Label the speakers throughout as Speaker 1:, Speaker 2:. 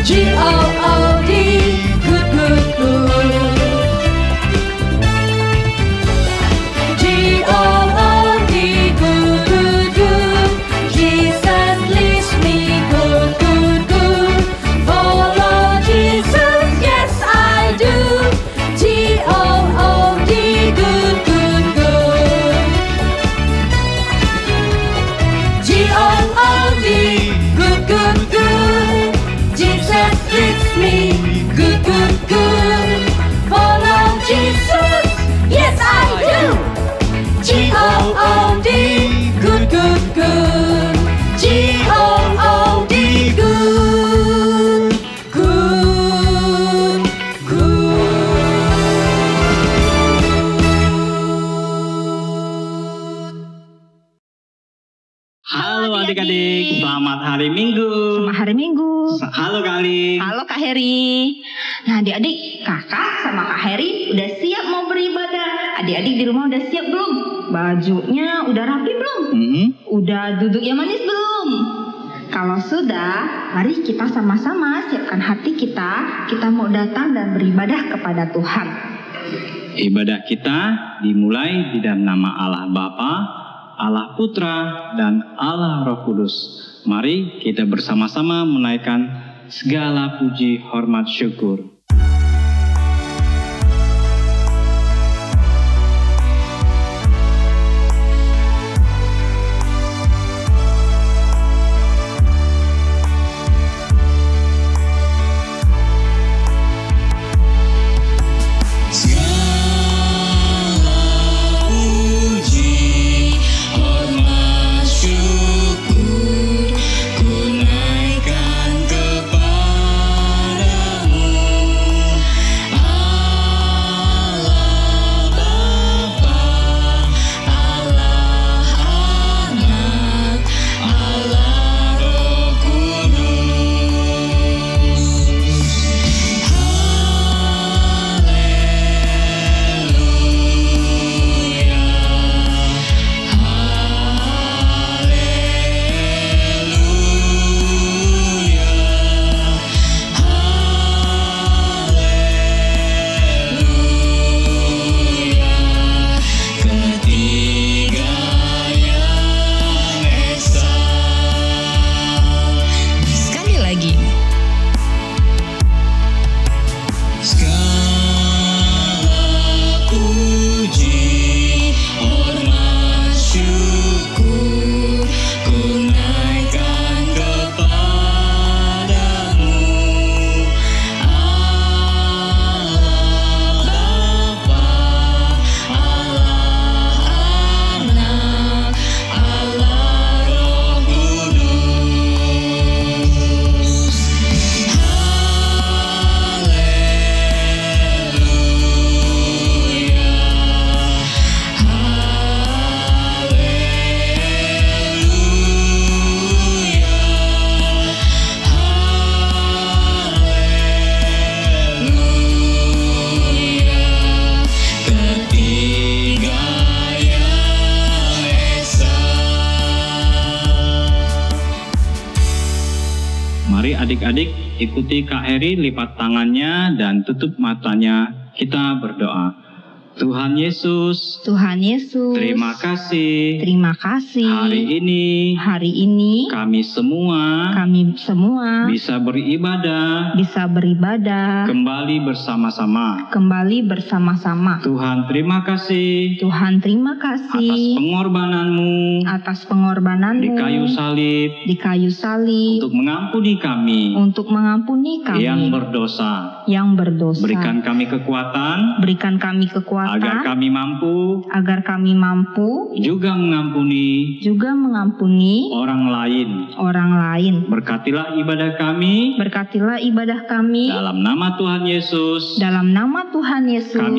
Speaker 1: G-O-O-D, good, good, good. G-O-O-D, good, good, good. Jesus leads me, good, good, good. Follow Jesus, yes I do. G-O-O-D, good, good, good. G-O-O-D, good, good, good. Jesus leads me, good, good, good. Follow Jesus, yes I do. G-O-O-D, good, good, good. G-O-O-D, good, good, good.
Speaker 2: Halo adik-adik, selamat hari Minggu.
Speaker 3: Selamat hari Minggu.
Speaker 2: Halo Kak Ali.
Speaker 3: Halo Kak Heri. Nah adik-adik, kakak sama Kak Heri udah siap mau beribadah. Adik-adik di rumah udah siap belum? Bajunya udah rapi belum? Udah duduk yang manis belum? Kalau sudah, mari kita sama-sama siapkan hati kita. Kita mau datang dan beribadah kepada Tuhan.
Speaker 2: Ibadah kita dimulai di dalam nama Allah Bapa, Allah Putra, dan Allah Roh Kudus. Mari kita bersama-sama menaikkan segala puji, hormat, syukur. Mari adik-adik ikuti Kak Heri, lipat tangannya dan tutup matanya. Kita berdoa. Tuhan Yesus,
Speaker 3: Tuhan Yesus,
Speaker 2: terima kasih.
Speaker 3: terima kasih.
Speaker 2: Hari ini
Speaker 3: kami semua
Speaker 2: bisa beribadah kembali bersama-sama.
Speaker 3: Tuhan
Speaker 2: terima kasih atas pengorbananmu di kayu salib untuk mengampuni kami yang berdosa. Berikan kami kekuatan agar kami mampu juga mengampuni orang lain. Berkatilah ibadah kami dalam nama Tuhan Yesus.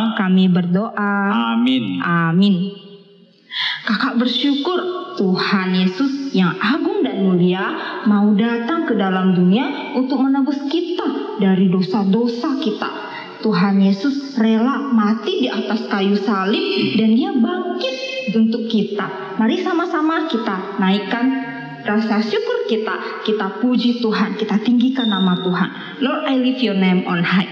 Speaker 2: Kami berdoa. Amin.
Speaker 3: Kakak bersyukur Tuhan Yesus yang agung dan mulia mau datang ke dalam dunia untuk menebus kita dari dosa-dosa kita. Tuhan Yesus rela mati di atas kayu salib dan Dia bangkit untuk kita. Mari sama-sama kita naikkan rasa syukur kita puji Tuhan, kita tinggikan nama Tuhan. Lord, I lift your name on high.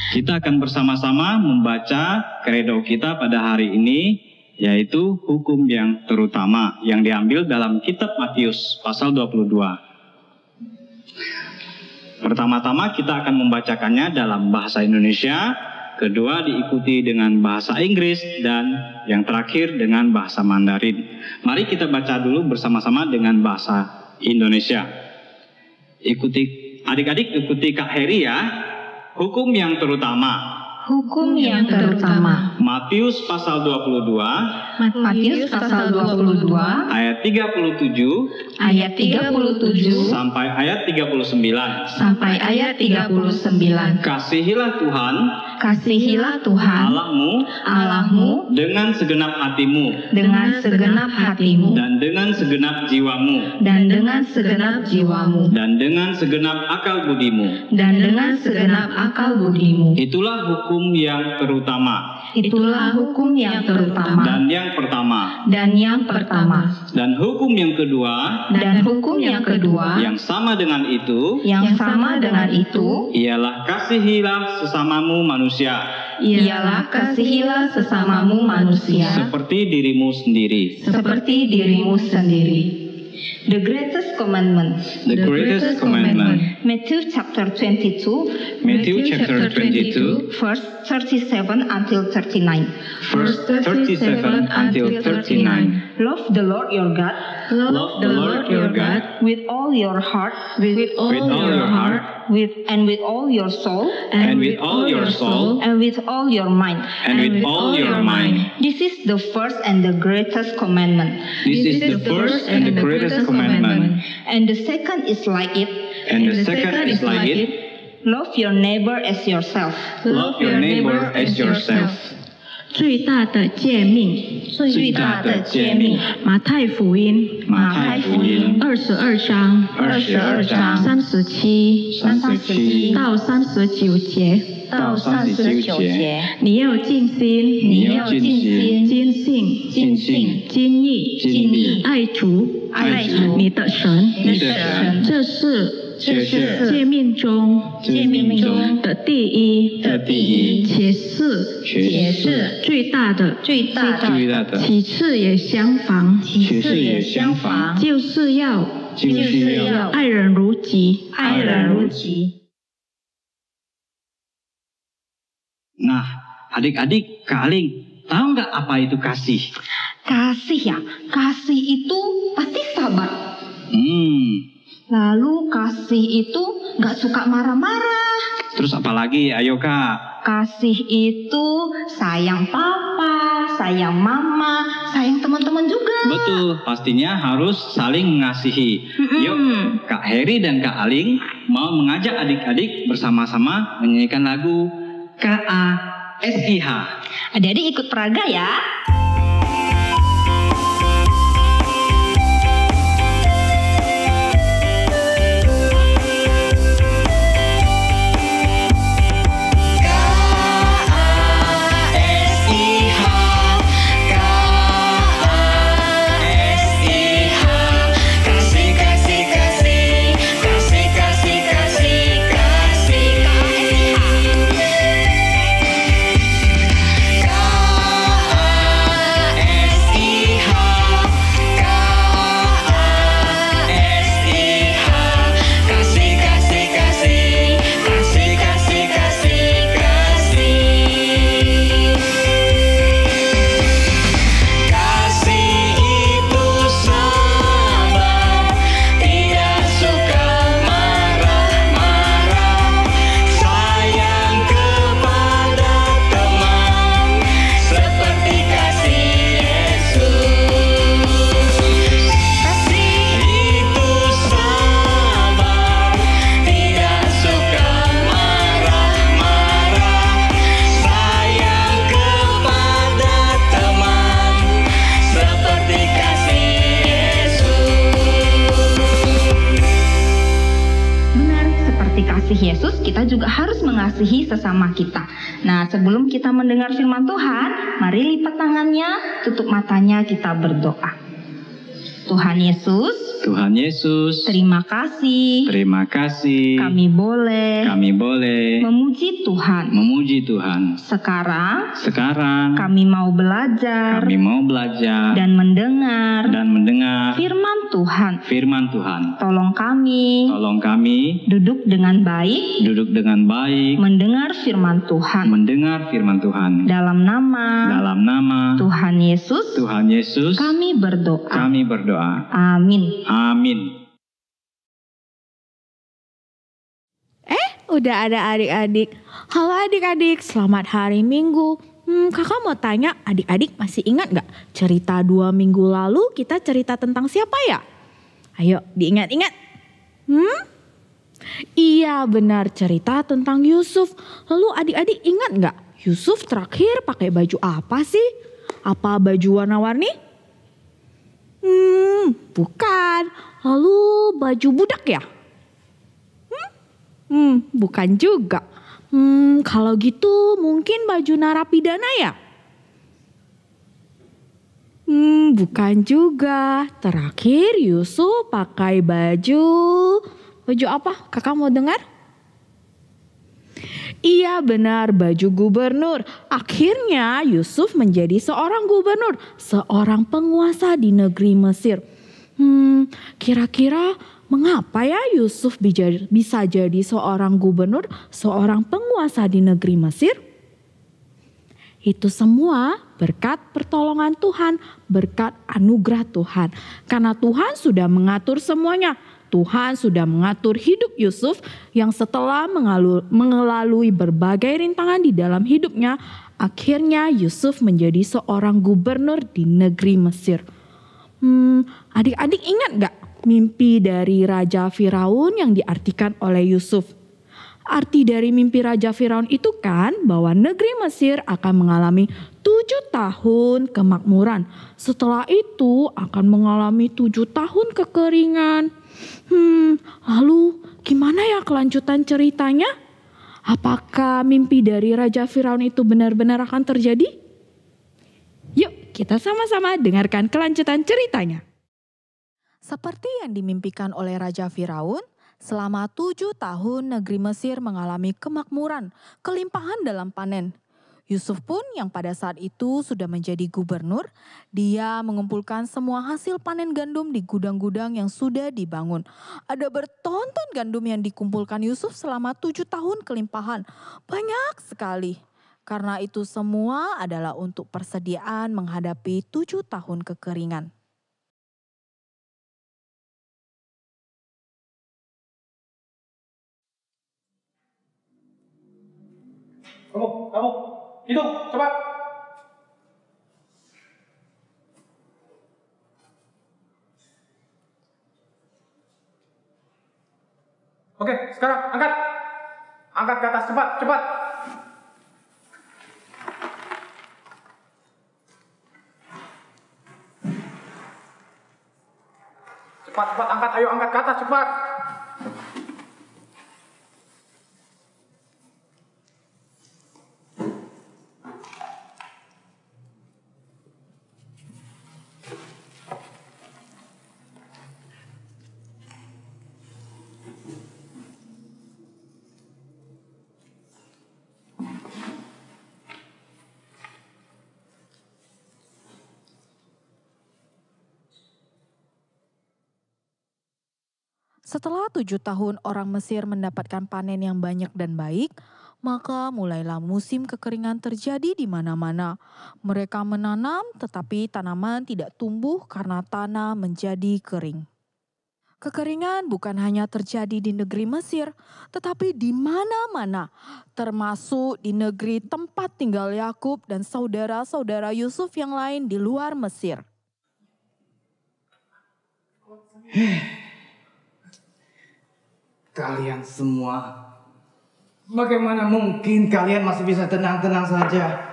Speaker 2: Kita akan bersama-sama membaca kredo kita pada hari ini, yaitu hukum yang terutama yang diambil dalam kitab Matius pasal 22. Pertama-tama kita akan membacakannya dalam bahasa Indonesia, kedua diikuti dengan bahasa Inggris, dan yang terakhir dengan bahasa Mandarin. Mari kita baca dulu bersama-sama dengan bahasa Indonesia. Adik-adik ikuti Kak Heri ya. Hukum yang terutama.
Speaker 3: Hukum yang terutama.
Speaker 2: Matius pasal 22.
Speaker 3: Matius pasal 22
Speaker 2: ayat 37
Speaker 3: ayat 37
Speaker 2: sampai ayat 39.
Speaker 3: sampai ayat 39.
Speaker 2: Kasihilah Tuhan
Speaker 3: Allahmu
Speaker 2: dengan segenap hatimu
Speaker 3: dengan segenap hatimu
Speaker 2: dan dengan segenap jiwamu
Speaker 3: dan dengan segenap jiwamu
Speaker 2: dan dengan segenap akal budimu.
Speaker 3: dan dengan segenap akal budimu.
Speaker 2: Itulah hukum yang terutama.
Speaker 3: Itulah hukum yang terutama
Speaker 2: Dan yang pertama.
Speaker 3: dan yang pertama.
Speaker 2: Dan hukum yang kedua
Speaker 3: Dan hukum yang kedua
Speaker 2: yang sama dengan itu
Speaker 3: yang sama dengan itu
Speaker 2: ialah kasihilah sesamamu manusia
Speaker 3: ialah kasihilah sesamamu manusia
Speaker 2: seperti dirimu sendiri.
Speaker 3: seperti dirimu sendiri. The greatest commandment.
Speaker 2: The greatest commandment.
Speaker 3: Matthew chapter 22
Speaker 2: Matthew chapter 22
Speaker 3: verse 37 until 39.
Speaker 2: verse 37 until 39.
Speaker 3: Love the Lord your God
Speaker 2: Love the Lord your God
Speaker 3: with all your heart,
Speaker 2: with all your heart
Speaker 3: with all your soul,
Speaker 2: and with all your soul
Speaker 3: and with all your mind.
Speaker 2: and with all your mind.
Speaker 3: This is the first and the greatest commandment.
Speaker 2: This is the first and the greatest commandment.
Speaker 3: And the second is like it.
Speaker 2: And the second is like it.
Speaker 3: Love your neighbor as yourself.
Speaker 2: Love your neighbor as yourself.
Speaker 4: 最大的诫命，
Speaker 3: 最大的诫命，
Speaker 4: 马太福音
Speaker 2: 马太福音
Speaker 4: 22章
Speaker 2: 22章
Speaker 4: 37到39节，
Speaker 3: 到39节，
Speaker 4: 你要尽心，
Speaker 3: 你要尽心、
Speaker 4: 坚信、
Speaker 3: 尽性、
Speaker 4: 坚毅、
Speaker 2: 尽力
Speaker 4: 爱主
Speaker 3: 爱主
Speaker 4: 你的神，
Speaker 2: 你的神，
Speaker 4: 这是
Speaker 2: 这是
Speaker 4: 诫命中
Speaker 2: 诫命中
Speaker 4: 的第一，且是最大的，
Speaker 2: 最大的，
Speaker 4: 其次也相仿，
Speaker 2: 其次也相仿，
Speaker 4: 就是要爱人如己，
Speaker 3: 爱人如己。
Speaker 2: Nah, adik-adik, Kak Aling, tahu nggak apa itu kasih?
Speaker 3: Kasih ya, kasih itu pasti sabar. Lalu kasih itu nggak suka marah-marah.
Speaker 2: Terus apa lagi? Ayo Kak.
Speaker 3: Kasih itu sayang papa, sayang mama, sayang teman-teman juga.
Speaker 2: Betul, pastinya harus saling mengasihi. Yuk, Kak Heri dan Kak Aling mau mengajak adik-adik bersama-sama menyanyikan lagu KASIH.
Speaker 3: Adik-adik ikut peraga ya.
Speaker 1: Kasih, kasih, kasih, kasih, kasih.
Speaker 3: mengasihi sesama kita. Nah, sebelum kita mendengar firman Tuhan, mari lipat tangannya, tutup matanya, kita berdoa. Tuhan Yesus, terima kasih. Kami boleh memuji Tuhan. Sekarang kami mau belajar dan mendengar firman Tuhan. Tolong kami duduk dengan baik mendengar firman Tuhan. Dalam nama Tuhan Yesus kami berdoa. Amin.
Speaker 5: Udah ada adik-adik. Halo adik-adik, selamat hari Minggu. Kakak mau tanya, adik-adik masih ingat gak cerita 2 minggu lalu kita cerita tentang siapa ya? Ayo diingat-ingat. Iya benar, cerita tentang Yusuf. Lalu adik-adik ingat gak Yusuf terakhir pakai baju apa sih? Apa baju warna-warni? Bukan. Lalu baju budak ya? Bukan juga. Kalau gitu mungkin baju narapidana ya? Bukan juga. Terakhir Yusuf pakai baju apa? Kakak mau dengar? Iya benar, baju gubernur. Akhirnya Yusuf menjadi seorang gubernur, seorang penguasa di negeri Mesir. Kira-kira mengapa ya Yusuf bisa jadi seorang gubernur, seorang penguasa di negeri Mesir? Itu semua berkat pertolongan Tuhan, berkat anugerah Tuhan. Karena Tuhan sudah mengatur semuanya. Tuhan sudah mengatur hidup Yusuf yang setelah mengalami berbagai rintangan di dalam hidupnya, akhirnya Yusuf menjadi seorang gubernur di negeri Mesir. Adik-adik ingat gak mimpi dari Raja Firaun yang diartikan oleh Yusuf? Arti dari mimpi Raja Firaun itu kan bahwa negeri Mesir akan mengalami 7 tahun kemakmuran. Setelah itu akan mengalami 7 tahun kekeringan. Lalu gimana ya kelanjutan ceritanya? Apakah mimpi dari Raja Firaun itu benar-benar akan terjadi? Yuk kita sama-sama dengarkan kelanjutan ceritanya.
Speaker 6: Seperti yang dimimpikan oleh Raja Firaun, selama 7 tahun negeri Mesir mengalami kemakmuran, kelimpahan dalam panen. Yusuf pun yang pada saat itu sudah menjadi gubernur, dia mengumpulkan semua hasil panen gandum di gudang-gudang yang sudah dibangun. Ada bertonton gandum yang dikumpulkan Yusuf selama 7 tahun kelimpahan. Banyak sekali. Karena itu semua adalah untuk persediaan menghadapi 7 tahun kekeringan.
Speaker 7: Kamu, hidup, cepat. Oke, sekarang angkat. Angkat ke atas, cepat. Cepat, angkat, ayo angkat ke atas, cepat.
Speaker 6: Setelah 7 tahun orang Mesir mendapatkan panen yang banyak dan baik, maka mulailah musim kekeringan terjadi di mana-mana. Mereka menanam tetapi tanaman tidak tumbuh karena tanah menjadi kering. Kekeringan bukan hanya terjadi di negeri Mesir, tetapi di mana-mana, termasuk di negeri tempat tinggal Yakub dan saudara-saudara Yusuf yang lain di luar Mesir.
Speaker 7: Kalian semua, bagaimana mungkin kalian masih bisa tenang-tenang saja?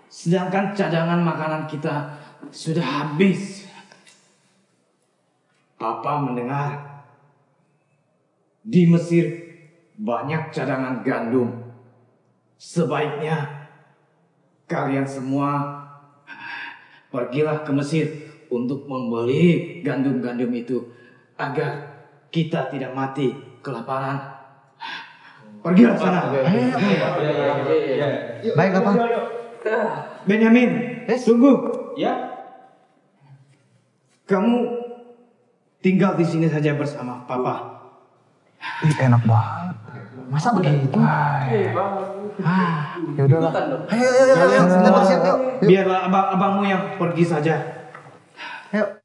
Speaker 7: Sedangkan cadangan makanan kita sudah habis. Papa mendengar di Mesir banyak cadangan gandum. Sebaiknya kalian semua pergilah ke Mesir untuk membeli gandum-gandum itu agar kita tidak mati kelaparan. Pergilah ke sana.
Speaker 8: Baiklah, Pak.
Speaker 7: Benyamin, tunggu.
Speaker 2: Ya.
Speaker 7: Kamu tinggal di sini saja bersama Papa.
Speaker 8: Enak banget. Masa begitu? Ya udahlah. Ayo, siap yuk.
Speaker 7: Biarlah abang-abangmu yang pergi saja.
Speaker 8: Ayo.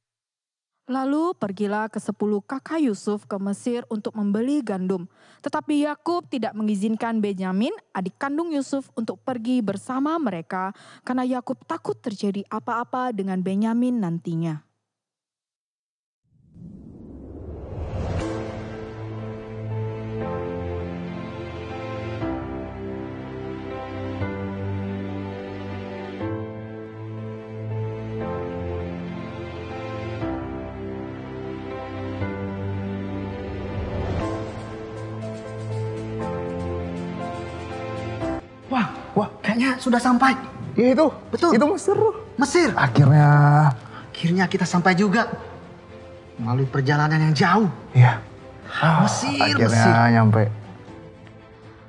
Speaker 6: Lalu pergilah ke-10 kakak Yusuf ke Mesir untuk membeli gandum. Tetapi Yakub tidak mengizinkan Benyamin, adik kandung Yusuf, untuk pergi bersama mereka karena Yakub takut terjadi apa-apa dengan Benyamin nantinya.
Speaker 8: Wah, kayaknya sudah sampai.
Speaker 9: Iya itu,
Speaker 8: betul.
Speaker 9: Itu Mesir.
Speaker 8: Mesir. Akhirnya kita sampai juga. Melalui perjalanan yang jauh.
Speaker 9: Iya.
Speaker 8: Mesir,
Speaker 9: akhirnya
Speaker 8: Mesir.
Speaker 9: nyampe.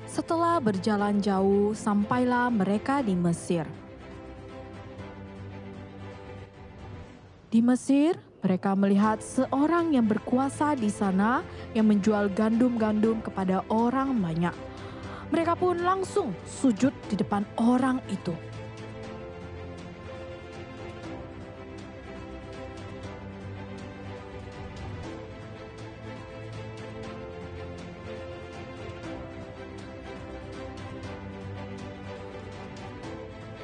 Speaker 6: Setelah berjalan jauh, sampailah mereka di Mesir. Di Mesir, mereka melihat seorang yang berkuasa di sana yang menjual gandum-gandum kepada orang banyak. Mereka pun langsung sujud di depan orang itu.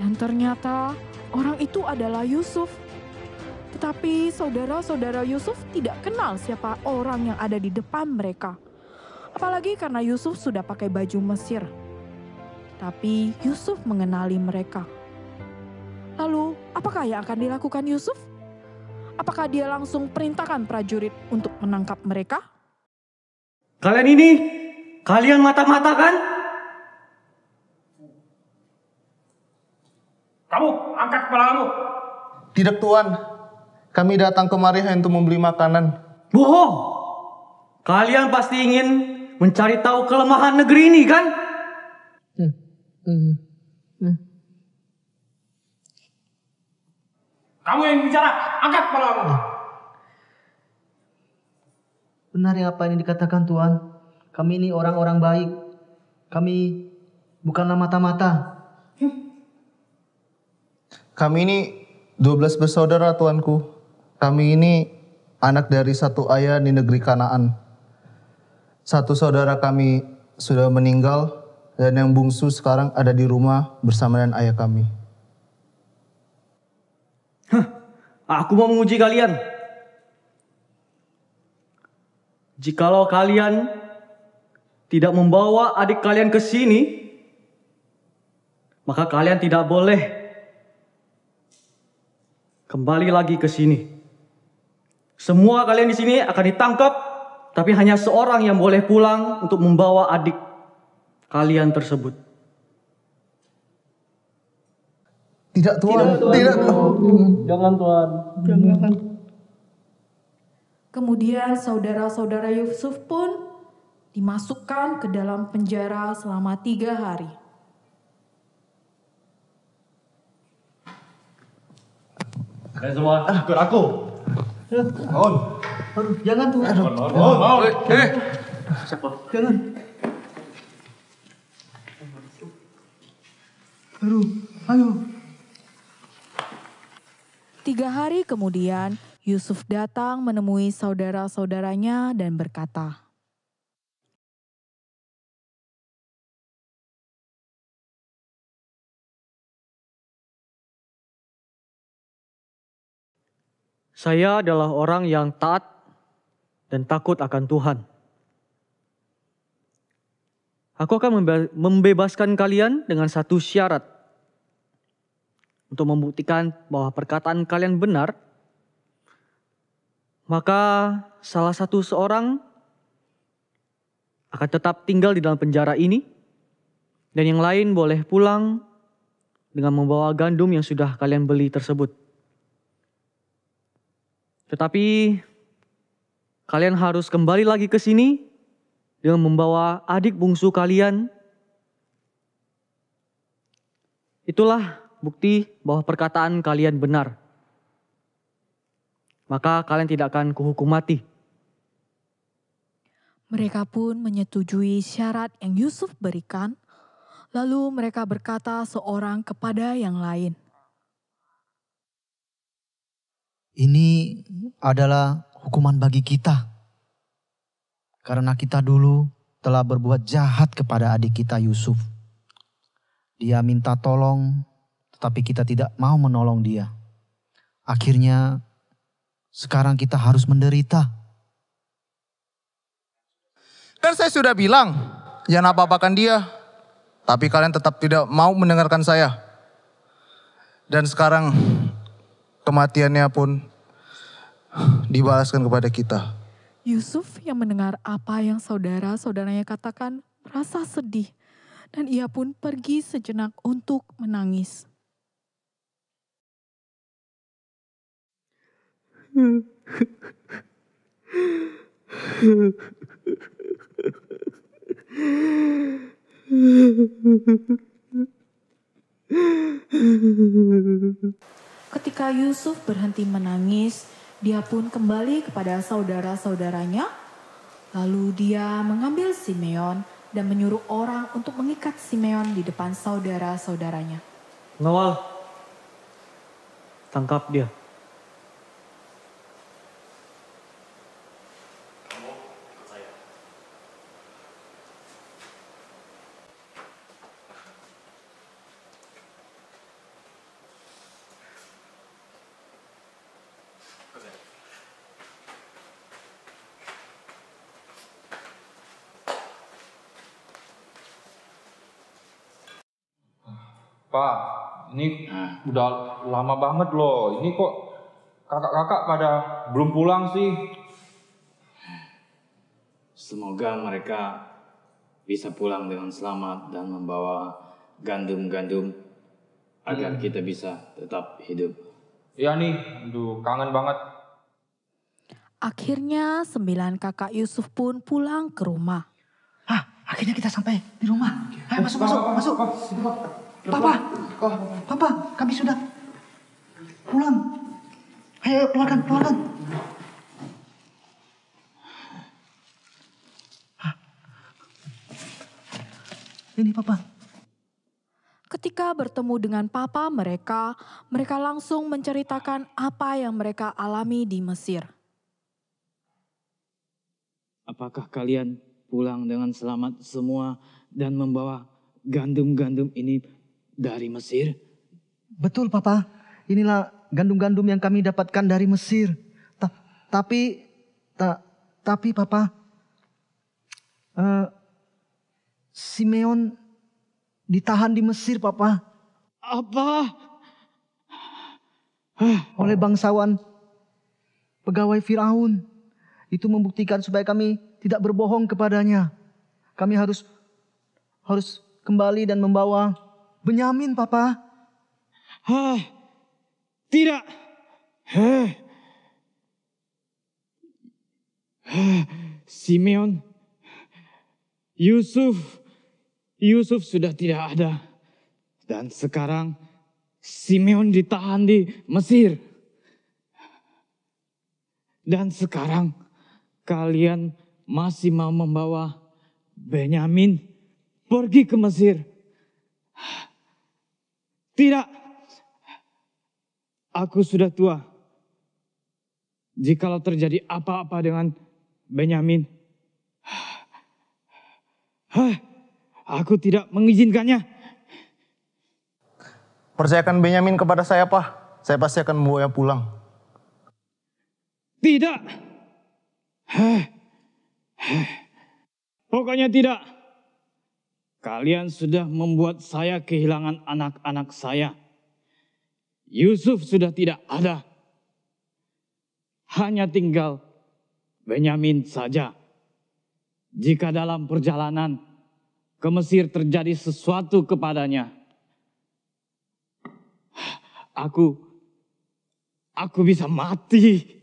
Speaker 6: Dan ternyata orang itu adalah Yusuf. Tetapi saudara-saudara Yusuf tidak kenal siapa orang yang ada di depan mereka. Apalagi karena Yusuf sudah pakai baju Mesir. Tapi Yusuf mengenali mereka. Lalu, apakah yang akan dilakukan Yusuf? Apakah dia langsung perintahkan prajurit untuk menangkap mereka?
Speaker 7: Kalian mata-mata kan?
Speaker 10: Kamu, angkat kepala kamu.
Speaker 9: Tidak Tuan, kami datang kemari hanya untuk membeli makanan.
Speaker 7: Bohong! Kalian pasti ingin mencari tahu kelemahan negeri ini kan?
Speaker 10: Kamu yang bicara, angkat kepala kamu.
Speaker 8: Benar yang apa yang dikatakan Tuhan. Kami ini orang-orang baik. Kami bukanlah mata-mata.
Speaker 9: Kami ini 12 bersaudara Tuanku. Kami ini anak dari satu ayah di negeri Kanaan. Satu saudara kami sudah meninggal dan yang bungsu sekarang ada di rumah bersama dengan ayah kami.
Speaker 7: Aku mau menguji kalian. Jikalau kalian tidak membawa adik kalian ke sini, maka kalian tidak boleh kembali lagi ke sini. Semua kalian di sini akan ditangkap, tapi hanya seorang yang boleh pulang untuk membawa adik kalian tersebut.
Speaker 9: Tidak Tuan, tidak.
Speaker 7: Jangan Tuan. Jangan.
Speaker 6: Kemudian saudara-saudara Yusuf pun dimasukkan ke dalam penjara selama 3 hari.
Speaker 10: Kalian semua ikut aku.
Speaker 8: Aduh, jangan Tuhan. Jangan. Ayo.
Speaker 6: 3 hari kemudian, Yusuf datang menemui saudara-saudaranya dan berkata,
Speaker 7: Saya adalah orang yang taat dan takut akan Tuhan. Aku akan membebaskan kalian dengan satu syarat. Untuk membuktikan bahwa perkataan kalian benar, maka salah satu seorang akan tetap tinggal di dalam penjara ini, dan yang lain boleh pulang dengan membawa gandum yang sudah kalian beli tersebut. Tetapi kalian harus kembali lagi ke sini dengan membawa adik bungsu kalian. Itulah bukti bahwa perkataan kalian benar. Maka kalian tidak akan kuhukum mati.
Speaker 6: Mereka pun menyetujui syarat yang Yusuf berikan, lalu mereka berkata seorang kepada yang lain.
Speaker 8: Ini adalah hukuman bagi kita. Karena kita dulu telah berbuat jahat kepada adik kita Yusuf. Dia minta tolong, tetapi kita tidak mau menolong dia. Akhirnya, sekarang kita harus menderita.
Speaker 9: Kan saya sudah bilang, jangan apa-apakan dia. Tapi kalian tetap tidak mau mendengarkan saya. Dan sekarang kematiannya pun dibalaskan kepada kita.
Speaker 6: Yusuf yang mendengar apa yang saudara-saudaranya katakan merasa sedih. Dan ia pun pergi sejenak untuk menangis. Ketika Yusuf berhenti menangis, dia pun kembali kepada saudara-saudaranya. Lalu dia mengambil Simeon dan menyuruh orang untuk mengikat Simeon di depan saudara-saudaranya.
Speaker 7: Pengawal, tangkap dia.
Speaker 10: Pak, ini udah lama banget loh. Ini kok kakak-kakak pada belum pulang sih?
Speaker 2: Semoga mereka bisa pulang dengan selamat dan membawa gandum-gandum agar kita bisa tetap hidup.
Speaker 10: Iya nih, aduh kangen banget.
Speaker 6: Akhirnya 9 kakak Yusuf pun pulang ke rumah.
Speaker 8: Akhirnya kita sampai di rumah. Ayo masuk. Papa, kami sudah pulang. Ayo keluarkan. Ini Papa.
Speaker 6: Ketika bertemu dengan papa mereka langsung menceritakan apa yang mereka alami di Mesir.
Speaker 2: Apakah kalian pulang dengan selamat semua dan membawa gandum-gandum ini dari Mesir?
Speaker 8: Betul Papa, inilah gandum-gandum yang kami dapatkan dari Mesir. Tapi Papa, Simeon ditahan di Mesir Papa.
Speaker 2: Apa?
Speaker 8: Oleh bangsawan pegawai Firaun. Itu membuktikan supaya kami tidak berbohong kepadanya. Kami harus kembali dan membawa Benyamin, Papa.
Speaker 2: Tidak. Simeon, Yusuf sudah tidak ada. Dan sekarang Simeon ditahan di Mesir. Dan sekarang kalian masih mau membawa Benyamin pergi ke Mesir. Tidak, aku sudah tua. Jikalau terjadi apa-apa dengan Benyamin, aku tidak mengizinkannya.
Speaker 9: Percayakan Benyamin kepada saya, Pak. Saya pasti akan membawanya pulang.
Speaker 2: Tidak. Pokoknya tidak. Kalian sudah membuat saya kehilangan anak-anak saya. Yusuf sudah tidak ada. Hanya tinggal Benyamin saja. Jika dalam perjalanan ke Mesir terjadi sesuatu kepadanya, aku bisa mati.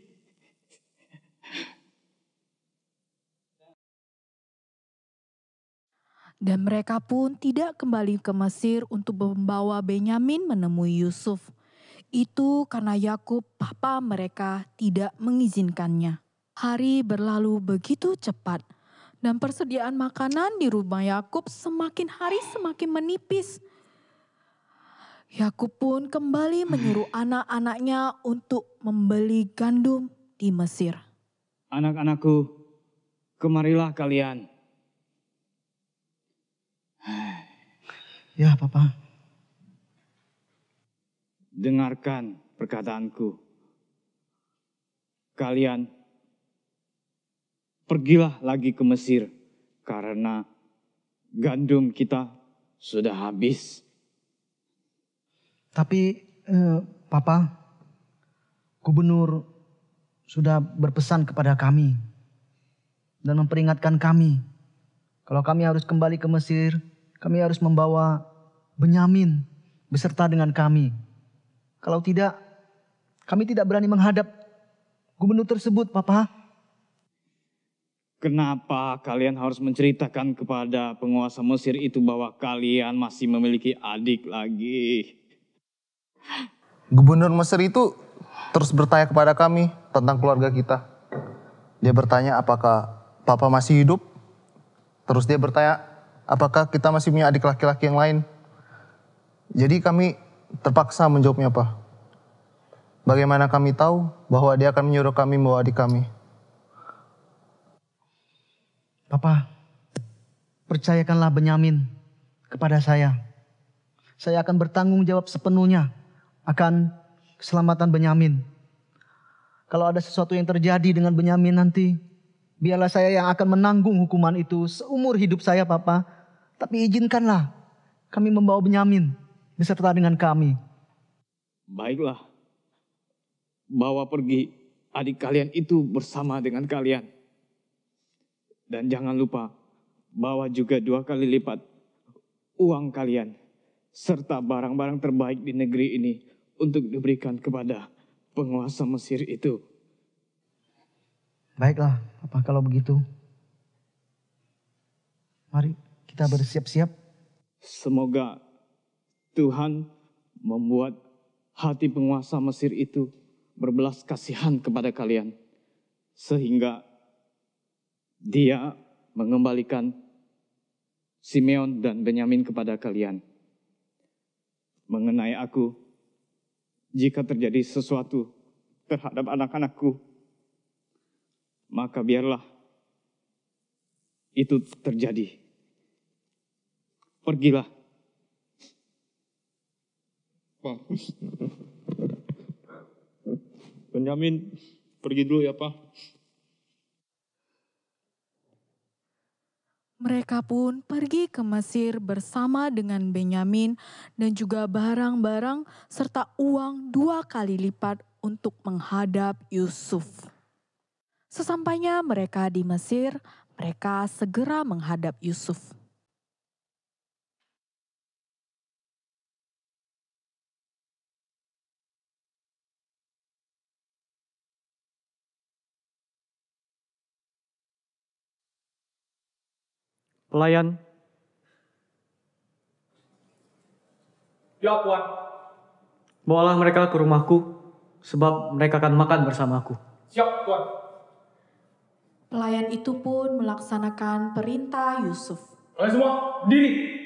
Speaker 6: Dan mereka pun tidak kembali ke Mesir untuk membawa Benyamin menemui Yusuf. Itu karena Yakub, papa mereka, tidak mengizinkannya. Hari berlalu begitu cepat, dan persediaan makanan di rumah Yakub semakin hari semakin menipis. Yakub pun kembali menyuruh anak-anaknya untuk membeli gandum di Mesir.
Speaker 2: Anak-anakku, kemarilah kalian.
Speaker 8: Ya, Papa.
Speaker 2: Dengarkan perkataanku. Kalian pergilah lagi ke Mesir karena gandum kita sudah habis.
Speaker 8: Tapi Papa, gubernur sudah berpesan kepada kami dan memperingatkan kami kalau kami harus kembali ke Mesir, kami harus membawa Benyamin beserta dengan kami. Kalau tidak, kami tidak berani menghadap gubernur tersebut, Papa.
Speaker 2: Kenapa kalian harus menceritakan kepada penguasa Mesir itu bahwa kalian masih memiliki adik lagi?
Speaker 9: Gubernur Mesir itu terus bertanya kepada kami tentang keluarga kita. Dia bertanya apakah Papa masih hidup. Terus dia bertanya apakah kita masih punya adik laki-laki yang lain. Jadi kami terpaksa menjawabnya, Pak. Bagaimana kami tahu bahwa dia akan menyuruh kami membawa adik kami?
Speaker 8: Papa, percayakanlah Benyamin kepada saya. Saya akan bertanggung jawab sepenuhnya akan keselamatan Benyamin. Kalau ada sesuatu yang terjadi dengan Benyamin nanti, biarlah saya yang akan menanggung hukuman itu seumur hidup saya, Papa. Tapi izinkanlah kami membawa Benyamin beserta dengan kami.
Speaker 2: Baiklah, bawa pergi adik kalian itu bersama dengan kalian. Dan jangan lupa, bawa juga 2 kali lipat uang kalian, serta barang-barang terbaik di negeri ini untuk diberikan kepada penguasa Mesir itu.
Speaker 8: Baiklah, Papa, kalau begitu. Mari kita bersiap-siap.
Speaker 2: Semoga Tuhan membuat hati penguasa Mesir itu berbelas kasihan kepada kalian. Sehingga dia mengembalikan Simeon dan Benyamin kepada kalian. Mengenai aku, jika terjadi sesuatu terhadap anak-anakku, maka biarlah itu terjadi. Pergilah.
Speaker 10: Pak, Benyamin pergi dulu ya, Pak.
Speaker 6: Mereka pun pergi ke Mesir bersama dengan Benyamin dan juga barang-barang serta uang 2 kali lipat untuk menghadap Yusuf. Sesampainya mereka di Mesir, mereka segera menghadap Yusuf.
Speaker 7: Pelayan.
Speaker 10: Ya, Tuan.
Speaker 7: Bawalah mereka ke rumahku, sebab mereka akan makan bersamaku.
Speaker 10: Siap, Tuan.
Speaker 6: Pelayan itu pun melaksanakan perintah Yusuf.
Speaker 10: Kalian semua, berdiri.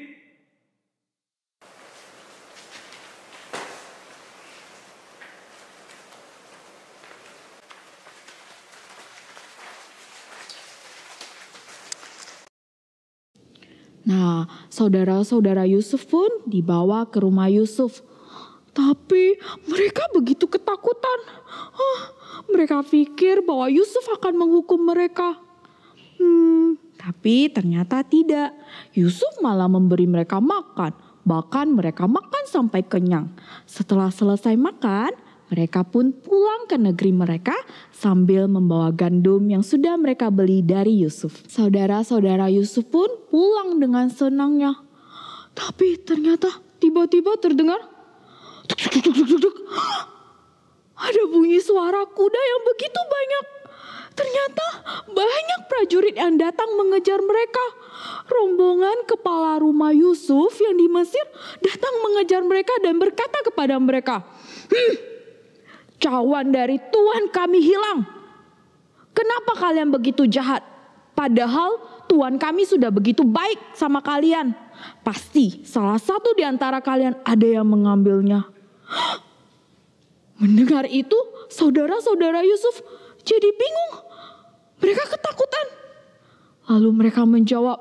Speaker 5: Nah, saudara-saudara Yusuf pun dibawa ke rumah Yusuf. Tapi mereka begitu ketakutan. Mereka pikir bahwa Yusuf akan menghukum mereka. Tapi ternyata tidak. Yusuf malah memberi mereka makan. Bahkan mereka makan sampai kenyang. Setelah selesai makan, Mereka pun pulang ke negeri mereka sambil membawa gandum yang sudah mereka beli dari Yusuf. Saudara-saudara Yusuf pun pulang dengan senangnya. Tapi ternyata tiba-tiba terdengar tuk, tuk, tuk, tuk, tuk, tuk. Ada bunyi suara kuda yang begitu banyak. Ternyata banyak prajurit yang datang mengejar mereka. Rombongan kepala rumah Yusuf yang di Mesir datang mengejar mereka dan berkata kepada mereka, cawan dari Tuhan kami hilang. Kenapa kalian begitu jahat? Padahal Tuhan kami sudah begitu baik sama kalian. Pasti salah satu di antara kalian ada yang mengambilnya. Mendengar itu, saudara-saudara Yusuf jadi bingung. Mereka ketakutan. Lalu mereka menjawab,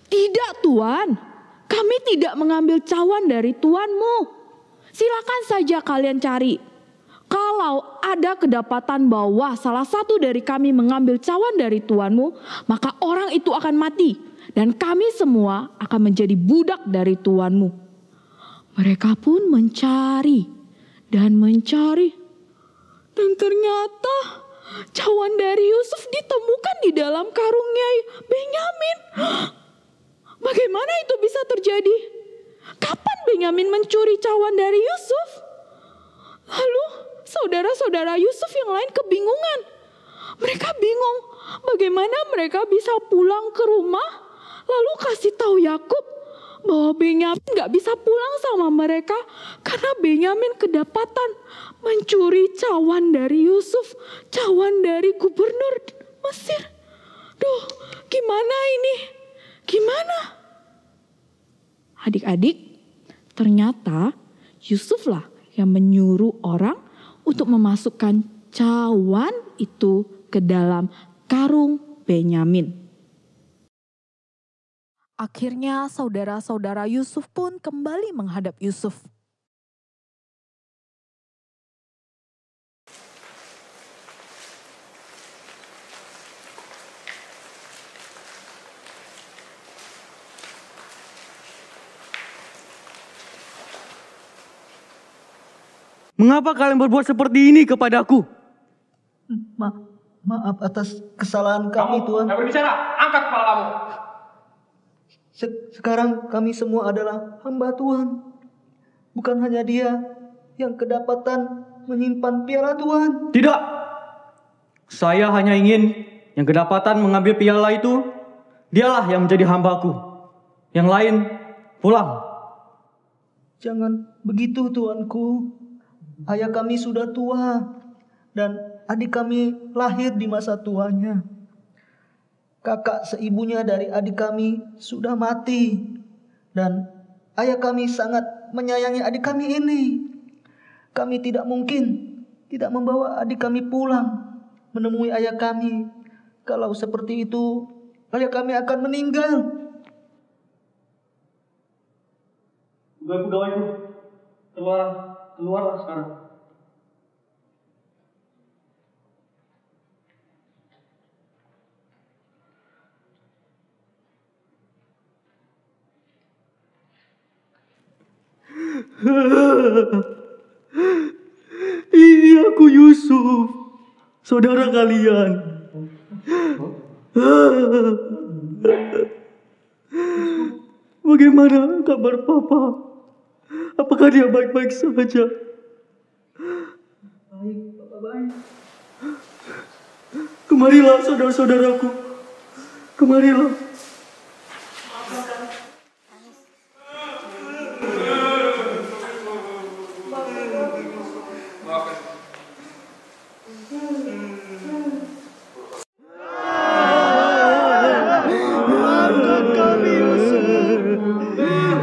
Speaker 5: tidak Tuan, kami tidak mengambil cawan dari Tuanmu. Silakan saja kalian cari. Kalau ada kedapatan bahwa salah satu dari kami mengambil cawan dari Tuanmu, maka orang itu akan mati. Dan kami semua akan menjadi budak dari Tuanmu. Mereka pun mencari dan mencari. Dan ternyata cawan dari Yusuf ditemukan di dalam karungnya Benyamin. Bagaimana itu bisa terjadi? Kapan Benyamin mencuri cawan dari Yusuf? Lalu saudara-saudara Yusuf yang lain kebingungan. Mereka bingung bagaimana mereka bisa pulang ke rumah lalu kasih tahu Yakub bahwa Benyamin gak bisa pulang sama mereka karena Benyamin kedapatan mencuri cawan dari Yusuf, cawan dari gubernur Mesir. Duh, gimana ini? Gimana? Adik-adik, ternyata Yusuflah yang menyuruh orang untuk memasukkan cawan itu ke dalam karung Benyamin.
Speaker 6: Akhirnya saudara-saudara Yusuf pun kembali menghadap Yusuf.
Speaker 7: Mengapa kalian berbuat seperti ini kepadaku?
Speaker 8: Maaf atas kesalahan kami, Tuhan.
Speaker 10: Yang berbicara, angkat kepala kamu.
Speaker 8: Sekarang kami semua adalah hamba Tuhan. Bukan hanya dia yang kedapatan menyimpan piala Tuhan.
Speaker 7: Tidak. Saya hanya ingin yang kedapatan mengambil piala itu, dialah yang menjadi hambaku. Yang lain pulang.
Speaker 8: Jangan begitu, Tuanku. Ayah kami sudah tua dan adik kami lahir di masa tuanya. Kakak seibunya dari adik kami sudah mati dan ayah kami sangat menyayangi adik kami ini. Kami tidak mungkin tidak membawa adik kami pulang menemui ayah kami. Kalau seperti itu, ayah kami akan meninggal.
Speaker 7: Pegawai-pegawaiku, keluar sekarang. Ini aku Yusuf, saudara kalian. Bagaimana kabar Papa? Apakah dia baik-baik saja?
Speaker 8: Baik, Papa baik.
Speaker 7: Kemarilah saudara-saudaraku, kemarilah.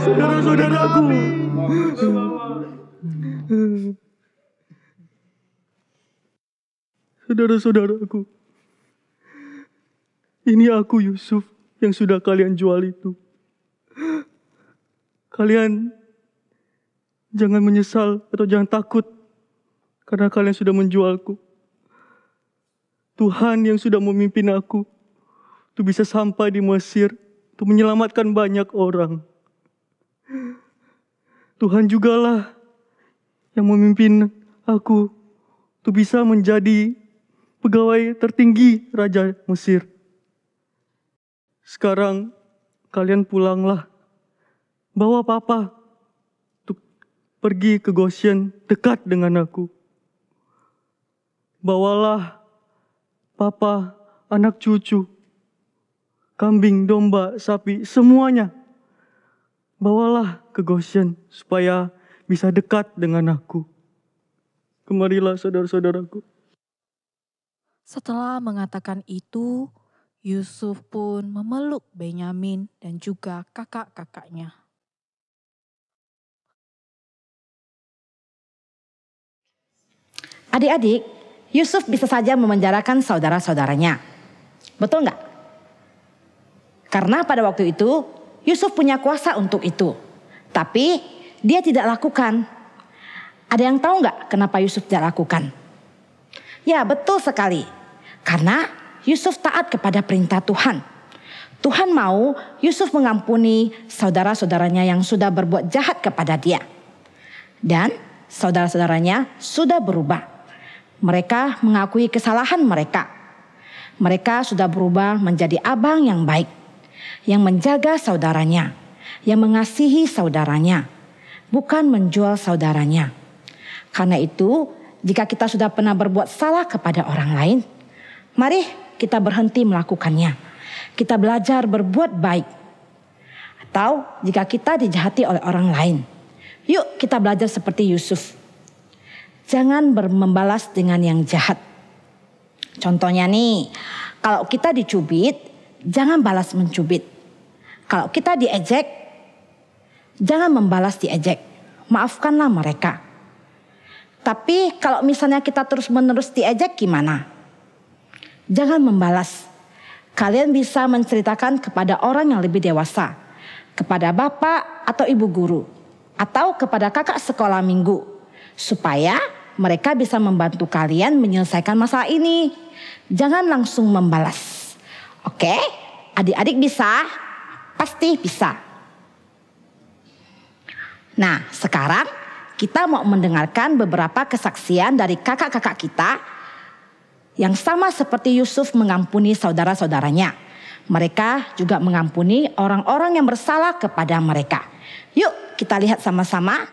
Speaker 7: Saudara-saudaraku. Saudara-saudaraku. Ini aku Yusuf yang sudah kalian jual itu. Kalian jangan menyesal atau jangan takut karena kalian sudah menjualku. Tuhan yang sudah memimpin aku untuk bisa sampai di Mesir untuk menyelamatkan banyak orang. Tuhan jugalah yang memimpin aku untuk bisa menjadi pegawai tertinggi Raja Mesir. Sekarang kalian pulanglah. Bawa papa untuk pergi ke Goshen dekat dengan aku. Bawalah papa, anak cucu, kambing, domba, sapi, semuanya. Bawalah ke Goshen supaya bisa dekat dengan aku. Kemarilah saudara-saudaraku.
Speaker 6: Setelah mengatakan itu, Yusuf pun memeluk Benyamin dan juga kakak-kakaknya.
Speaker 11: Adik-adik, Yusuf bisa saja memenjarakan saudara-saudaranya. Betul nggak? Karena pada waktu itu, Yusuf punya kuasa untuk itu. Tapi dia tidak lakukan. Ada yang tahu nggak kenapa Yusuf tidak lakukan? Ya, betul sekali. Karena Yusuf taat kepada perintah Tuhan. Tuhan mau Yusuf mengampuni saudara-saudaranya yang sudah berbuat jahat kepada dia. Dan saudara-saudaranya sudah berubah. Mereka mengakui kesalahan mereka. Mereka sudah berubah menjadi abang yang baik, yang menjaga saudaranya, yang mengasihi saudaranya, bukan menjual saudaranya. Karena itu, jika kita sudah pernah berbuat salah kepada orang lain, mari kita berhenti melakukannya. Kita belajar berbuat baik. Atau jika kita dijahati oleh orang lain, yuk kita belajar seperti Yusuf. Jangan membalas dengan yang jahat. Contohnya nih, kalau kita dicubit, jangan balas mencubit. Kalau kita diejek, jangan membalas diejek. Maafkanlah mereka. Tapi kalau misalnya kita terus-menerus diejek gimana? Jangan membalas. Kalian bisa menceritakan kepada orang yang lebih dewasa, kepada bapak atau ibu guru, atau kepada kakak sekolah minggu. Supaya mereka bisa membantu kalian menyelesaikan masalah ini. Jangan langsung membalas. Oke? Adik-adik bisa? Pasti bisa. Nah, sekarang kita mau mendengarkan beberapa kesaksian dari kakak-kakak kita yang sama seperti Yusuf mengampuni saudara-saudaranya. Mereka juga mengampuni orang-orang yang bersalah kepada mereka. Yuk kita lihat sama-sama.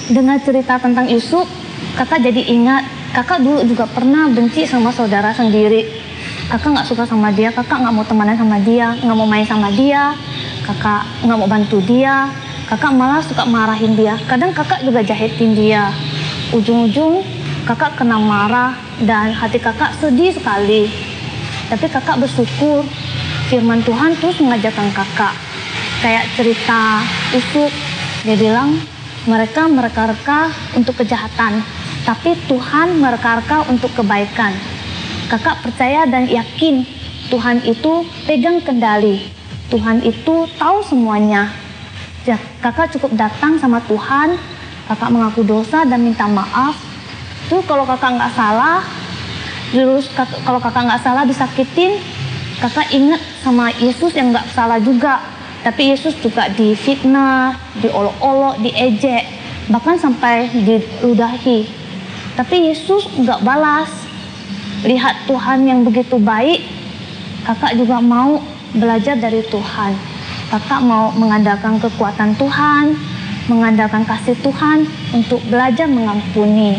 Speaker 12: Dengar cerita tentang Yusuf, kakak jadi ingat, kakak dulu juga pernah benci sama saudara sendiri. Kakak gak suka sama dia, kakak gak mau temenan sama dia, gak mau main sama dia, kakak gak mau bantu dia, kakak malah suka marahin dia. Kadang kakak juga jahitin dia. Ujung-ujung kakak kena marah dan hati kakak sedih sekali. Tapi kakak bersyukur, firman Tuhan terus mengajarkan kakak. Kayak cerita Yusuf, dia bilang, mereka mereka-reka untuk kejahatan, tapi Tuhan mereka-reka untuk kebaikan. Kakak percaya dan yakin Tuhan itu pegang kendali. Tuhan itu tahu semuanya. Kakak cukup datang sama Tuhan, kakak mengaku dosa dan minta maaf. Tuh kalau kakak nggak salah, terus kalau kakak nggak salah disakitin, kakak ingat sama Yesus yang nggak salah juga. Tapi Yesus juga difitnah, diolok-olok, diejek, bahkan sampai diludahi. Tapi Yesus nggak balas. Lihat Tuhan yang begitu baik, kakak juga mau belajar dari Tuhan. Kakak mau mengandalkan kekuatan Tuhan, mengandalkan kasih Tuhan untuk belajar mengampuni.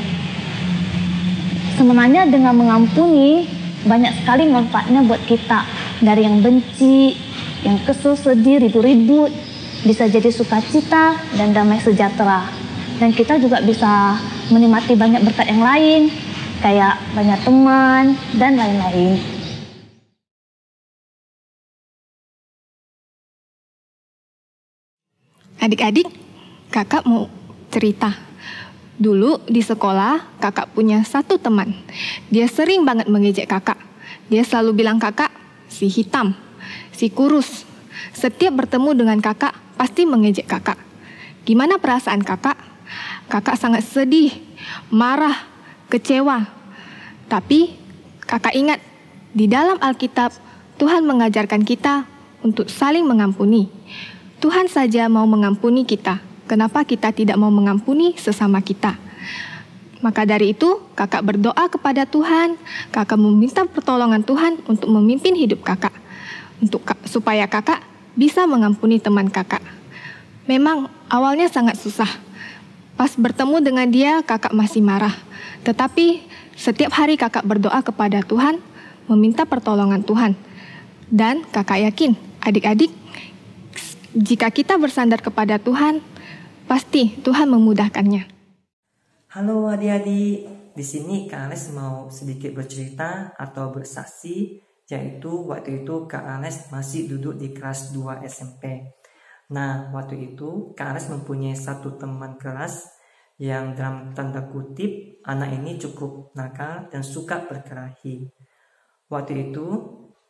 Speaker 12: Sebenarnya dengan mengampuni, banyak sekali manfaatnya buat kita. Dari yang benci, yang kesel, sedih, ribut-ribut, bisa jadi sukacita dan damai sejahtera. Dan kita juga bisa menikmati banyak berkat yang lain, kayak banyak teman dan lain-lain.
Speaker 13: Adik-adik, kakak mau cerita. Dulu di sekolah, kakak punya satu teman. Dia sering banget mengejek kakak. Dia selalu bilang kakak, si hitam, si kurus. Setiap bertemu dengan kakak, pasti mengejek kakak. Gimana perasaan kakak? Kakak sangat sedih, marah, kecewa. Tapi kakak ingat, di dalam Alkitab, Tuhan mengajarkan kita untuk saling mengampuni. Tuhan saja mau mengampuni kita. Kenapa kita tidak mau mengampuni sesama kita? Maka dari itu, kakak berdoa kepada Tuhan. Kakak meminta pertolongan Tuhan untuk memimpin hidup kakak. Supaya kakak bisa mengampuni teman kakak. Memang awalnya sangat susah. Pas bertemu dengan dia, kakak masih marah. Tetapi setiap hari kakak berdoa kepada Tuhan, meminta pertolongan Tuhan. Dan kakak yakin, adik-adik, jika kita bersandar kepada Tuhan, pasti Tuhan memudahkannya.
Speaker 14: Halo adik-adik, di sini Kak Ales mau sedikit bercerita atau bersaksi, yaitu waktu itu Kak Ales masih duduk di kelas 2 SMP. Nah, waktu itu Kak Ales mempunyai satu teman kelas yang dalam tanda kutip anak ini cukup nakal dan suka berkelahi. Waktu itu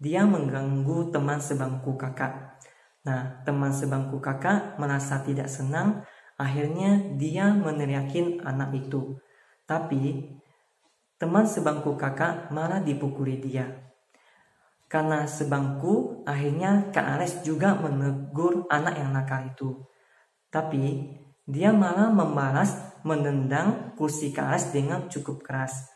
Speaker 14: dia mengganggu teman sebangku kakak. Nah, teman sebangku kakak merasa tidak senang. Akhirnya dia meneriakin anak itu. Tapi teman sebangku kakak malah dipukuli dia. Karena sebangku, akhirnya Kak Ales juga menegur anak yang nakal itu. Tapi dia malah menendang kursi Kak Ales dengan cukup keras.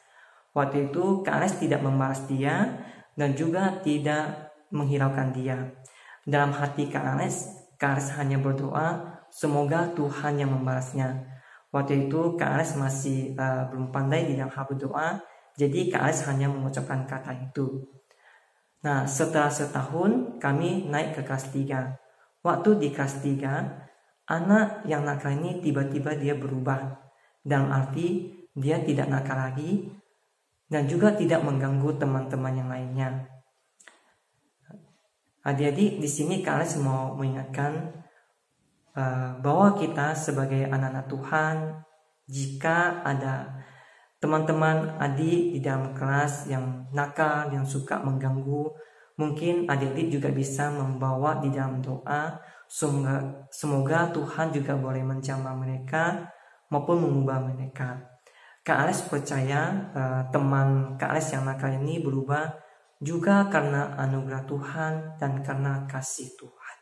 Speaker 14: Waktu itu Kak Ales tidak membalas dia dan juga tidak menghiraukan dia. Dalam hati Kak Ales hanya berdoa, semoga Tuhan yang membalasnya. Waktu itu Kak Ales masih belum pandai di dalam hal berdoa, jadi Kak Ales hanya mengucapkan kata itu. Nah, setelah setahun kami naik ke kelas 3. Waktu di kelas 3, anak yang nakal ini tiba-tiba dia berubah. Dalam arti dia tidak nakal lagi dan juga tidak mengganggu teman-teman yang lainnya. Adik-adik, di sini Kak Ales mau mengingatkan bahwa kita sebagai anak-anak Tuhan, jika ada teman-teman adik di dalam kelas yang nakal, yang suka mengganggu, mungkin adik-adik juga bisa membawa di dalam doa, semoga Tuhan juga boleh menjamah mereka maupun mengubah mereka. Kak Ales percaya teman Kak Ales yang nakal ini berubah juga karena anugerah Tuhan dan karena kasih Tuhan.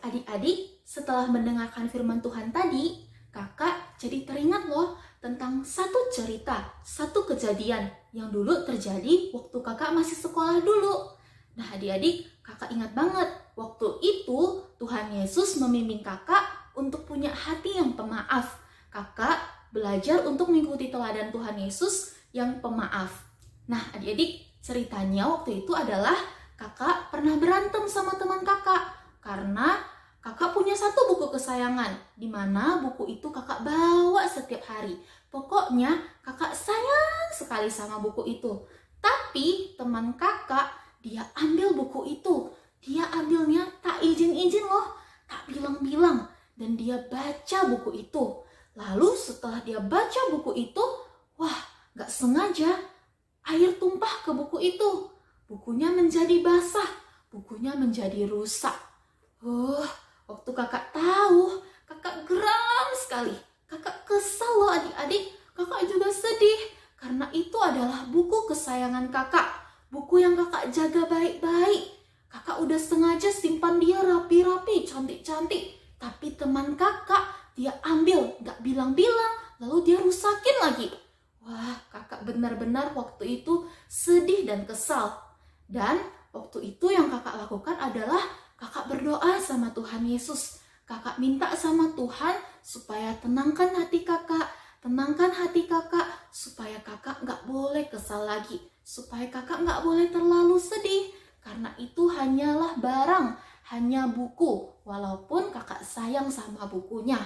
Speaker 5: Adik-adik, setelah mendengarkan firman Tuhan tadi, kakak jadi teringat loh tentang satu cerita, satu kejadian yang dulu terjadi waktu kakak masih sekolah dulu. Nah adik-adik, kakak ingat banget waktu itu Tuhan Yesus membimbing kakak untuk punya hati yang pemaaf. Kakak belajar untuk mengikuti teladan Tuhan Yesus yang pemaaf. Nah adik-adik, ceritanya waktu itu adalah kakak pernah berantem sama teman kakak karena kakak punya satu buku kesayangan, di mana buku itu kakak bawa setiap hari. Pokoknya kakak sayang sekali sama buku itu. Tapi teman kakak, dia ambil buku itu. Dia ambilnya tak izin-izin loh, tak bilang-bilang. Dan dia baca buku itu. Lalu setelah dia baca buku itu, wah gak sengaja air tumpah ke buku itu. Bukunya menjadi basah, bukunya menjadi rusak. Waktu kakak tahu, kakak geram sekali. Kakak kesal loh adik-adik, kakak juga sedih. Karena itu adalah buku kesayangan kakak. Buku yang kakak jaga baik-baik. Kakak udah sengaja simpan dia rapi-rapi, cantik-cantik. Tapi teman kakak, dia ambil, gak bilang-bilang, lalu dia rusakin lagi. Wah, kakak benar-benar waktu itu sedih dan kesal. Dan waktu itu yang kakak lakukan adalah kakak berdoa sama Tuhan Yesus. Kakak minta sama Tuhan supaya tenangkan hati kakak. Tenangkan hati kakak supaya kakak gak boleh kesal lagi. Supaya kakak gak boleh terlalu sedih. Karena itu hanyalah barang, hanya buku. Walaupun kakak sayang sama bukunya.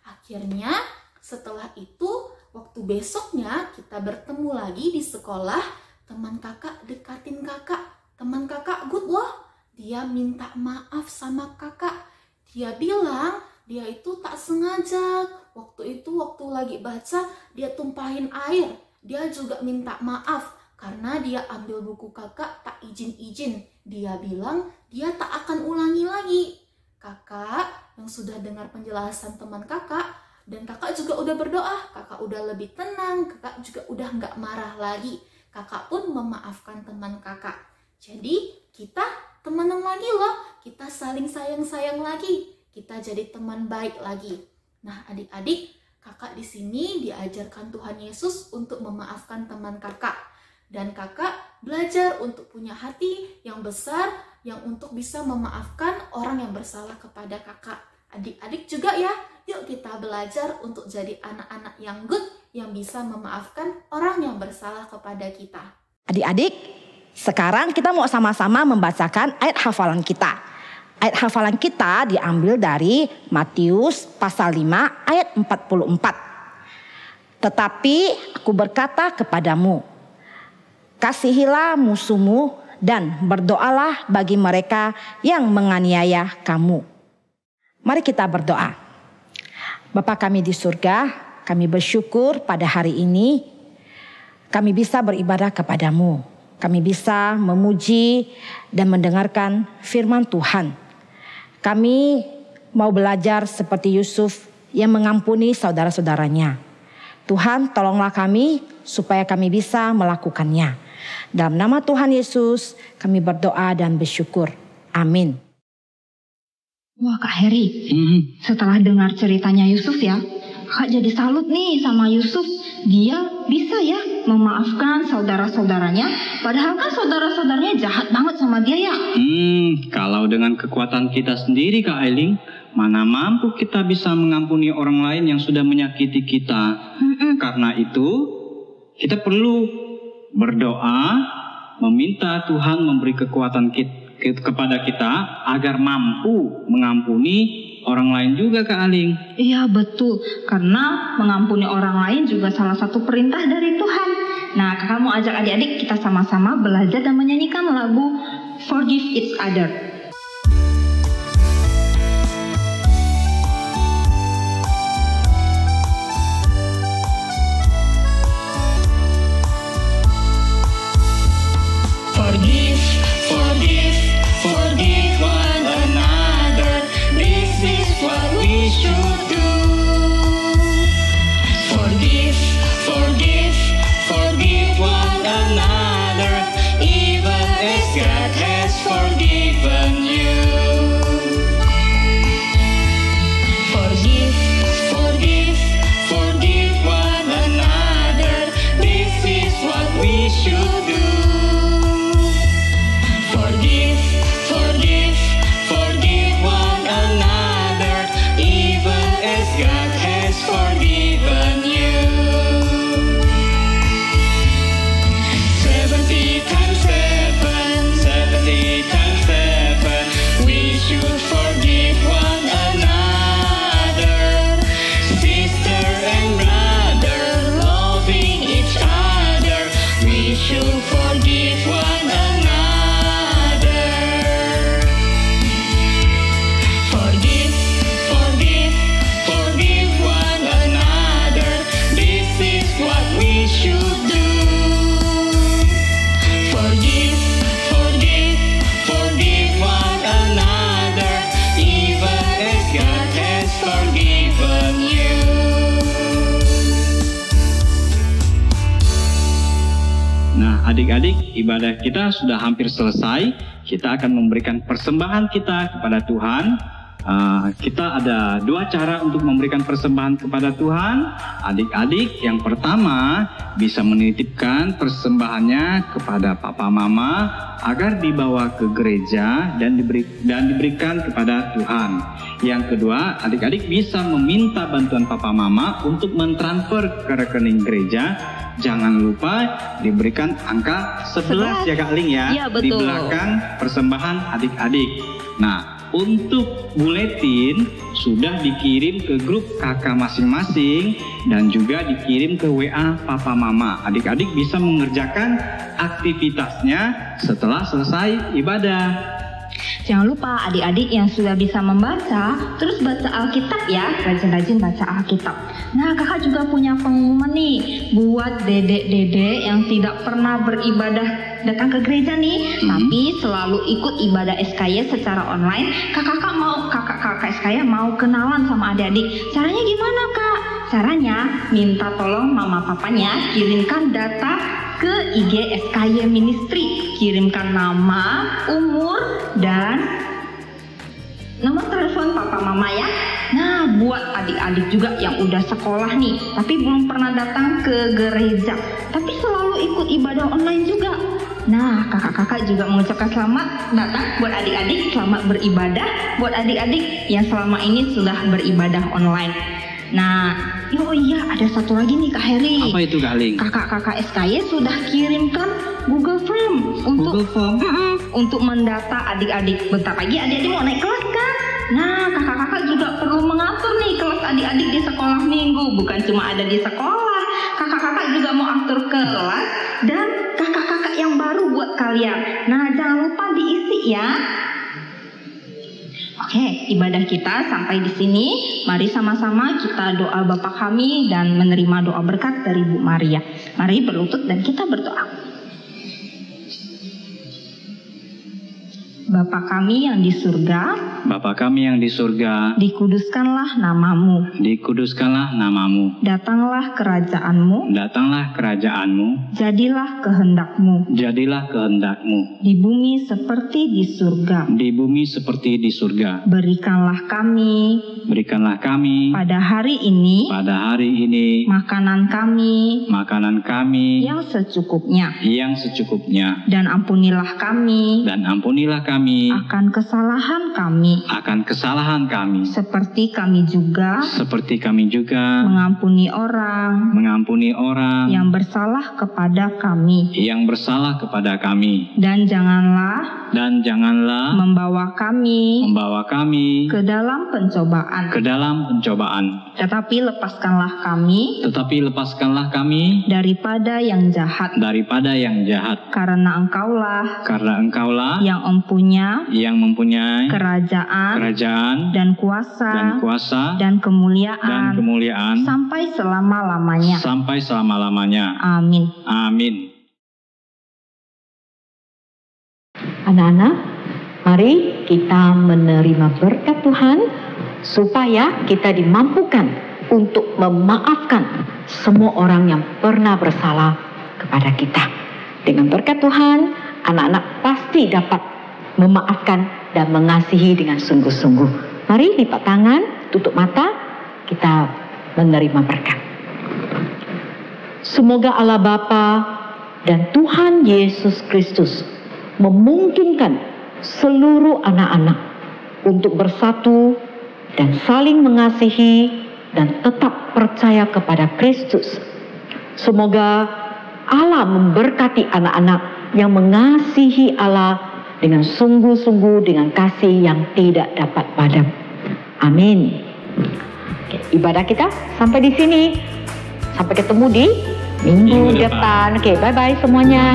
Speaker 5: Akhirnya setelah itu, waktu besoknya kita bertemu lagi di sekolah. Teman kakak dekatin kakak. Teman kakak good loh. Dia minta maaf sama kakak. Dia bilang dia itu tak sengaja. Waktu itu waktu lagi baca dia tumpahin air. Dia juga minta maaf karena dia ambil buku kakak tak izin-izin. Dia bilang dia tak akan ulangi lagi. Kakak yang sudah dengar penjelasan teman kakak dan kakak juga udah berdoa. Kakak udah lebih tenang. Kakak juga udah nggak marah lagi. Kakak pun memaafkan teman kakak. Jadi kita temenan lagi loh.
Speaker 15: kita saling sayang-sayang lagi. Kita jadi teman baik lagi. Nah, adik-adik, kakak di sini diajarkan Tuhan Yesus untuk memaafkan teman kakak. Dan kakak belajar untuk punya hati yang besar, yang untuk bisa memaafkan orang yang bersalah kepada kakak. Adik-adik juga ya, yuk kita belajar untuk jadi anak-anak yang good, yang bisa memaafkan orang yang bersalah kepada kita.
Speaker 11: Adik-adik, sekarang kita mau sama-sama membacakan ayat hafalan kita. Ayat hafalan kita diambil dari Matius pasal 5 ayat 44. Tetapi aku berkata kepadamu, kasihilah musuhmu dan berdoalah bagi mereka yang menganiaya kamu. Mari kita berdoa. Bapa kami di surga, kami bersyukur pada hari ini kami bisa beribadah kepadamu. Kami bisa memuji dan mendengarkan firman Tuhan. Kami mau belajar seperti Yusuf yang mengampuni saudara-saudaranya. Tuhan, tolonglah kami supaya kami bisa melakukannya. Dalam nama Tuhan Yesus, kami berdoa dan bersyukur. Amin.
Speaker 3: Wah Kak Heri, setelah dengar ceritanya Yusuf ya, Kak jadi salut nih sama Yusuf. Dia bisa ya memaafkan saudara-saudaranya, padahal kan saudara-saudaranya jahat banget sama dia ya.
Speaker 2: Kalau dengan kekuatan kita sendiri Kak Ailing, mana mampu kita bisa mengampuni orang lain yang sudah menyakiti kita. Karena itu kita perlu berdoa, meminta Tuhan memberi kekuatan kepada kita agar mampu mengampuni orang lain juga Kak Aling.
Speaker 3: Iya betul, karena mengampuni orang lain juga salah satu perintah dari Tuhan. Nah, kakak mau ajak adik-adik kita sama-sama belajar dan menyanyikan lagu Forgive Each Other.
Speaker 1: Forgive, forgive, forgive one another. This is what we should do. Forgive, forgive, forgive one another, even as God has forgiven you. Forgive, forgive, forgive one another. This is what we should do. Forgive, forgive, forgive one another, even as God has forgiven you. 70 times 7, 70 times 7, we should forgive one another. Sister and brother, loving each other, we should forgive one another. Forgive, forgive, forgive one another. This is what we should do. Forgive, forgive, forgive one another, even as God has forgiven you.
Speaker 2: Nah, adik-adik, ibadah kita sudah hampir selesai. Kita akan memberikan persembahan kita kepada Tuhan. Kita ada dua cara untuk memberikan persembahan kepada Tuhan. Adik-adik, yang pertama bisa menitipkan persembahannya kepada papa mama agar dibawa ke gereja dan diberikan kepada Tuhan. Yang kedua, adik-adik bisa meminta bantuan papa mama untuk mentransfer ke rekening gereja. Jangan lupa diberikan angka 11 ya Kak Ling ya,
Speaker 3: Iya, betul.
Speaker 2: di belakang persembahan adik-adik. Nah, untuk buletin sudah dikirim ke grup kakak masing-masing dan juga dikirim ke WA papa mama. Adik-adik bisa mengerjakan aktivitasnya setelah selesai ibadah.
Speaker 3: Jangan lupa adik-adik yang sudah bisa membaca, terus baca Alkitab ya, rajin-rajin baca Alkitab. Nah, kakak juga punya pengumuman nih, buat dedek-dedek yang tidak pernah beribadah datang ke gereja nih, tapi selalu ikut ibadah SKY secara online. Kakak SKY mau kenalan sama adik-adik. Caranya gimana kak? Caranya minta tolong mama papanya kirimkan data ke IG SKY Ministry. Kirimkan nama, umur, dan nomor telepon papa mama ya. Nah, buat adik-adik juga yang udah sekolah nih, tapi belum pernah datang ke gereja, tapi selalu ikut ibadah online juga. Nah, kakak-kakak juga mengucapkan selamat datang buat adik-adik, selamat beribadah buat adik-adik yang selama ini sudah beribadah online. Nah, oh iya, ada satu lagi nih Kak Heri.
Speaker 2: Apa itu Kak Ling?
Speaker 3: Kakak-kakak SKY sudah kirimkan Google Form untuk mendata adik-adik. Bentar lagi adik-adik mau naik kelas kan? Nah, kakak-kakak juga perlu mengatur nih kelas adik-adik di sekolah minggu. Bukan cuma ada di sekolah, kakak-kakak juga mau atur kelas dan kakak-kakak yang baru buat kalian. Nah, jangan lupa diisi ya. Oke, ibadah kita sampai di sini. Mari sama-sama kita doa Bapa kami dan menerima doa berkat dari Bu Maria. Mari berlutut dan kita berdoa. Bapa kami yang di surga,
Speaker 2: Bapa kami yang di surga,
Speaker 3: dikuduskanlah namamu.
Speaker 2: Dikuduskanlah namamu.
Speaker 3: Datanglah kerajaanmu.
Speaker 2: Datanglah kerajaanmu.
Speaker 3: Jadilah kehendakmu.
Speaker 2: Jadilah kehendakmu.
Speaker 3: Di bumi seperti di surga.
Speaker 2: Di bumi seperti di surga.
Speaker 3: Berikanlah kami.
Speaker 2: Berikanlah kami.
Speaker 3: Pada hari ini.
Speaker 2: Pada hari ini.
Speaker 3: Makanan kami.
Speaker 2: Makanan kami.
Speaker 3: Yang secukupnya.
Speaker 2: Yang secukupnya.
Speaker 3: Dan ampunilah kami.
Speaker 2: Dan ampunilah kami.
Speaker 3: Akan kesalahan kami.
Speaker 2: Akan kesalahan kami.
Speaker 3: Seperti kami juga.
Speaker 2: Seperti kami juga.
Speaker 3: Mengampuni orang.
Speaker 2: Mengampuni orang.
Speaker 3: Yang bersalah kepada kami.
Speaker 2: Yang bersalah kepada kami.
Speaker 3: Dan janganlah.
Speaker 2: Dan janganlah.
Speaker 3: Membawa kami.
Speaker 2: Membawa kami.
Speaker 3: Ke dalam pencobaan.
Speaker 2: Ke dalam pencobaan.
Speaker 3: Tetapi lepaskanlah kami.
Speaker 2: Tetapi lepaskanlah kami.
Speaker 3: Daripada yang jahat.
Speaker 2: Daripada yang jahat.
Speaker 3: Karena Engkaulah.
Speaker 2: Karena Engkaulah.
Speaker 3: Yang mempunyai kerajaan dan kuasa dan kemuliaan sampai selama-lamanya. Amin.
Speaker 2: Amin.
Speaker 16: Anak-anak, mari kita menerima berkat Tuhan supaya kita dimampukan untuk memaafkan semua orang yang pernah bersalah kepada kita. Dengan berkat Tuhan, anak-anak pasti dapat memaafkan dan mengasihi dengan sungguh-sungguh. Mari lipat tangan, tutup mata, kita menerima berkat. Semoga Allah Bapa dan Tuhan Yesus Kristus memungkinkan seluruh anak-anak untuk bersatu dan saling mengasihi dan tetap percaya kepada Kristus. Semoga Allah memberkati anak-anak yang mengasihi Allah dengan sungguh-sungguh, dengan kasih yang tidak dapat padam. Amin. Oke, ibadah kita sampai di sini. Sampai ketemu di minggu depan. Oke, bye-bye semuanya.